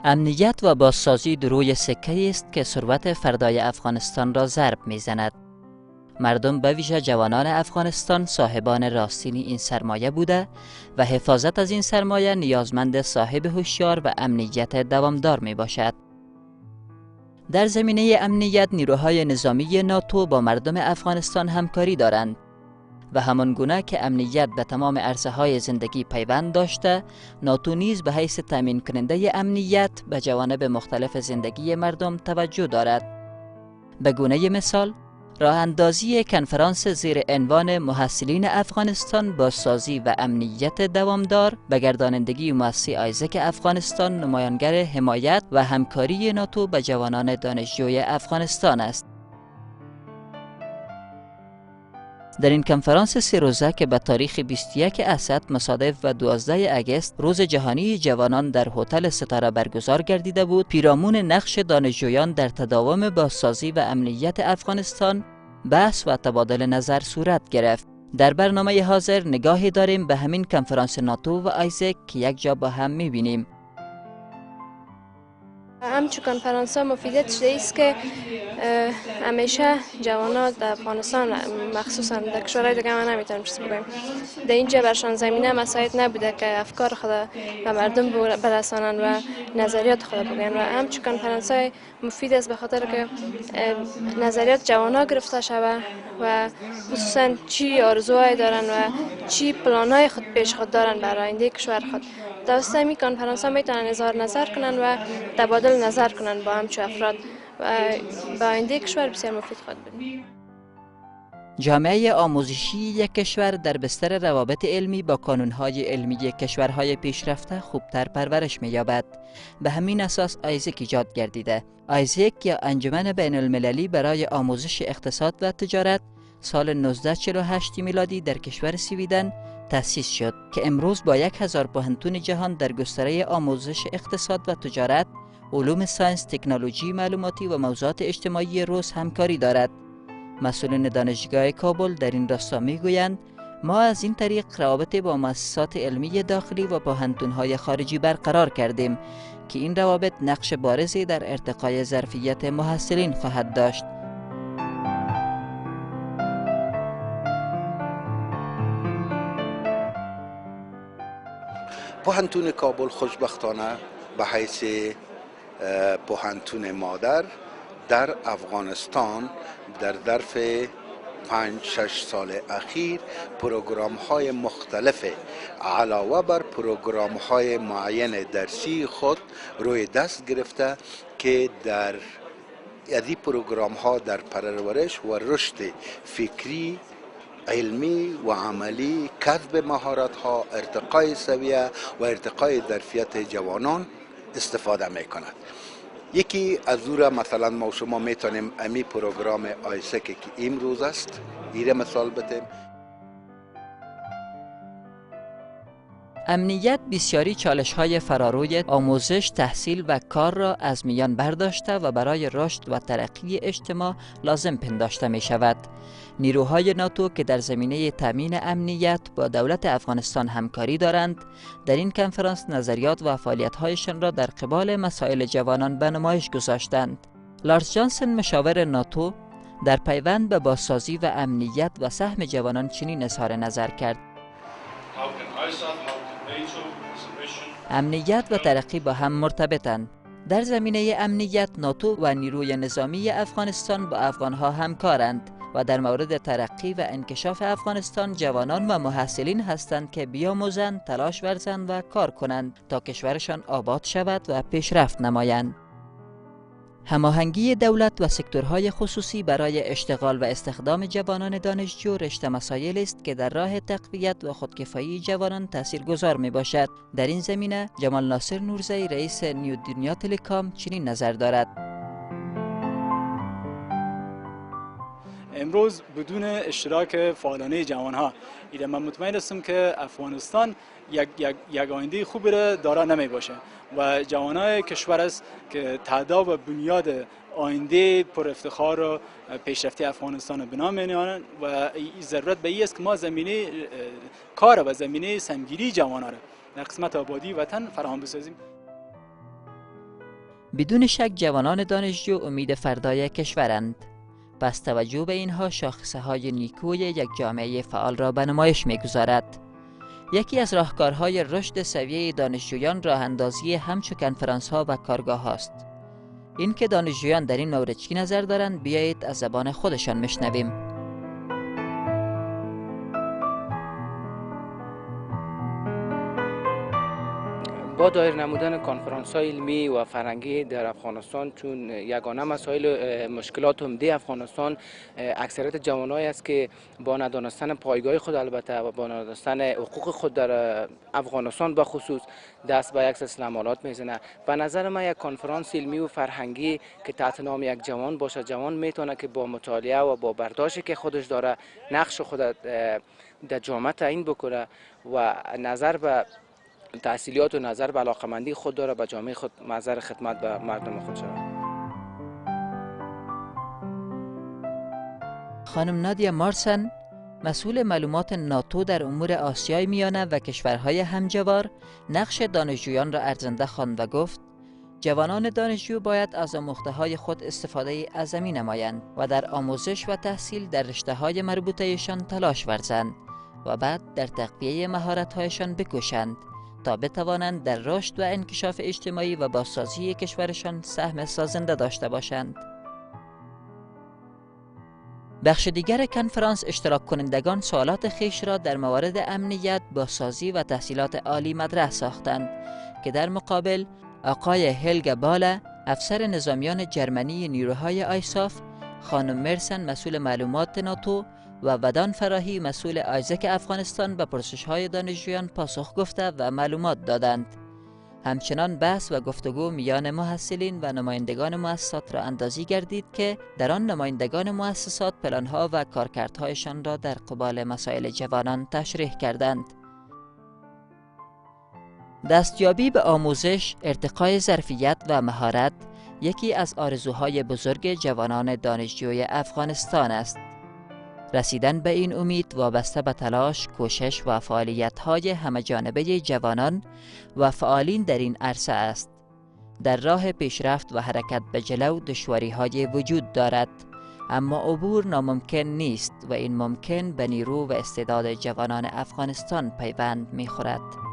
امنیت و بازسازی در روی سکه است که ثروت فردای افغانستان را ضرب می‌زند. مردم به ویژه جوانان افغانستان صاحبان راستین این سرمایه بوده و حفاظت از این سرمایه نیازمند صاحب هوشیار و امنیت دوامدار می باشد. در زمینه امنیت نیروهای نظامی ناتو با مردم افغانستان همکاری دارند و همان گونه که امنیت به تمام عرصه‌های زندگی پیوند داشته، ناتو نیز به حیث تامین کننده امنیت به جوانب مختلف زندگی مردم توجه دارد. به گونه مثال، راه اندازی کنفرانس زیر عنوان محصلین افغانستان بازسازی و امنیت دوامدار به گردانندگی مؤسسه آیزک افغانستان نمایانگر حمایت و همکاری ناتو به جوانان دانشجوی افغانستان است. در این کنفرانس 3 روزه که به تاریخ 21 اسد مصادف و 12 اگست روز جهانی جوانان در هتل ستاره برگزار گردیده بود، پیرامون نقش دانشجویان در تداوم بازسازی و امنیت افغانستان بحث و تبادل نظر صورت گرفت. در برنامه حاضر نگاهی داریم به همین کنفرانس ناتو و آیزک که یک جا با هم می‌بینیم. همچون کنفرانس ها مفیدیت شده است که همیشه جوانان در افغانستان مخصوصا در کشورهای دیگه ما نمیتونیم چیز بگویم، در اینجا برشان زمینه مساعد نبوده که افکار خود به مردم برسانند و نظریات خود بگویند و همچون کنفرانس های مفید است به خاطر که نظریات جوانان گرفته شود و خصوصا چی آرزوهای دارن و چی پلانهای خود پیش خود دارن برای آینده کشور خود. توسط همین کنفرانس ها میتونن اظهار نظر کنن و تبادل نظر کنن با همچون افراد و با آینده کشور بسیار مفید خواهد بود. جامعه آموزشی یک کشور در بستر روابط علمی با کانونهای علمی کشورهای پیشرفته خوبتر پرورش می‌یابد. به همین اساس آیزک ایجاد گردیده. آیزک یا انجمن بین المللی برای آموزش اقتصاد و تجارت سال 1948 میلادی در کشور سویدن تأسیس شد که امروز با 1000 پوهنتون جهان در گستره آموزش اقتصاد و تجارت، علوم ساینس، تکنولوژی معلوماتی و موضوعات اجتماعی روز همکاری دارد. مسئولین دانشگاه کابل در این راستا میگویند ما از این طریق روابط با مؤسسات علمی داخلی و پوهنتون‌های خارجی برقرار کردیم که این روابط نقش بارزی در ارتقای ظرفیت محصلین خواهد داشت. پوهنتون کابل خوشبختانه به حیث پوهنتون مادر در افغانستان در ظرف 5-6 سال اخیر پروگرام های مختلف علاوه بر پروگرام های معین درسی خود روی دست گرفته که در این پروگرام ها در پرورش و رشد فکری، علمی و عملی، کسب مهارت ها، ارتقای سویه و ارتقای ظرفیت جوانان استفاده می کند. یکی از او را مثلا ما شما میتونیم امی پروگرام آیسک که امروز است ایره مثال بتیم. امنیت بسیاری چالش‌های فراروی آموزش، تحصیل و کار را از میان برداشته و برای رشد و ترقی اجتماع لازم پنداشته می شود. نیروهای ناتو که در زمینه تامین امنیت با دولت افغانستان همکاری دارند، در این کنفرانس نظریات و فعالیت‌هایشان را در قبال مسائل جوانان به نمایش گذاشتند. لارس جانسن مشاور ناتو در پیوند به بازسازی و امنیت و سهم جوانان چنین اظهار نظر کرد: امنیت و ترقی با هم مرتبطند. در زمینه امنیت ناتو و نیروی نظامی افغانستان با افغانها همکارند و در مورد ترقی و انکشاف افغانستان جوانان و محصلین هستند که بیاموزند، تلاش ورزند و کار کنند تا کشورشان آباد شود و پیشرفت نمایند. هماهنگی دولت و سکتورهای خصوصی برای اشتغال و استخدام جوانان دانشجو رشته مسائل است که در راه تقویت و خودکفایی جوانان تاثیرگذار می باشد. در این زمینه جمال ناصر نورزی رئیس نیو دنیا تلکام چنین نظر دارد: امروز بدون اشتراک فعالانه جوانها من مطمئن هستم که افغانستان یک آینده خوبی را دارا نمی باشه و جوانای کشور است که تعداد و بنیاد آینده پر افتخار و پیشرفتی افغانستان بنا می‌نهند و ضرورت به این است که ما زمینه کار و زمینه سمگیری جوانان را در قسمت آبادی وطن فراهم بسازیم. بدون شک جوانان دانشجو امید فردای کشورند. پس توجه به اینها شاخصه های نیکوی یک جامعه فعال را به نمایش می‌گذارد. یکی از راهکارهای رشد سویه دانشجویان راه اندازی همچو کنفرانس ها و کارگاه هاست. این که دانشجویان در این مورد چی نظر دارند بیایید از زبان خودشان بشنویم. با دایر نمودن کنفرانس های علمی و فرهنگی در افغانستان، چون یگانه مسائل مشکلات عمده افغانستان اکثریت جوانایی است که با ندانستن پایگاه خود البته و با ندانستن حقوق خود در افغانستان به خصوص دست به یک سلسله اعمالات میزنه. به نظر من یک کنفرانس علمی و فرهنگی که تحت نام یک جوان باشه، جوان میتونه که با مطالعه و با برداشتی که خودش داره نقش خود در جامعه تعیین بکنه و نظر به تحصیلات و نظر به علاقمندی خود داره به جامعه خود نظر خدمت به مردم خود شود. خانم نادیا مارسن، مسئول معلومات ناتو در امور آسیای میانه و کشورهای همجوار، نقش دانشجویان را ارزنده خواند و گفت جوانان دانشجو باید از آموخته‌های خود استفاده اعظمی نمایند و در آموزش و تحصیل در رشته‌های مربوطه‌شان تلاش ورزند و بعد در تقویه مهارت‌هایشان بکوشند تا بتوانند در رشد و انکشاف اجتماعی و بازسازی کشورشان سهم سازنده داشته باشند. بخش دیگر کنفرانس اشتراک کنندگان سوالات خویش را در موارد امنیت، بازسازی و تحصیلات عالی مطرح ساختند که در مقابل آقای هلگا باله، افسر نظامیان جرمنی نیروهای آیساف، خانم مرسن مسئول معلومات ناتو و ودان فراهی مسئول آیزک افغانستان به پرسش‌های دانشجویان پاسخ گفته و معلومات دادند. همچنان بحث و گفتگو میان محصلین و نمایندگان مؤسسات را اندازی گردید که در آن نمایندگان مؤسسات پلان‌ها و کارکردهایشان را در قبال مسائل جوانان تشریح کردند. دستیابی به آموزش، ارتقای ظرفیت و مهارت یکی از آرزوهای بزرگ جوانان دانشجوی افغانستان است. رسیدن به این امید وابسته به تلاش، کوشش و فعالیت‌های همه‌جانبه جوانان و فعالین در این عرصه است. در راه پیشرفت و حرکت به جلو دشواری‌های وجود دارد، اما عبور ناممکن نیست و این ممکن به نیرو و استعداد جوانان افغانستان پیوند می‌خورد.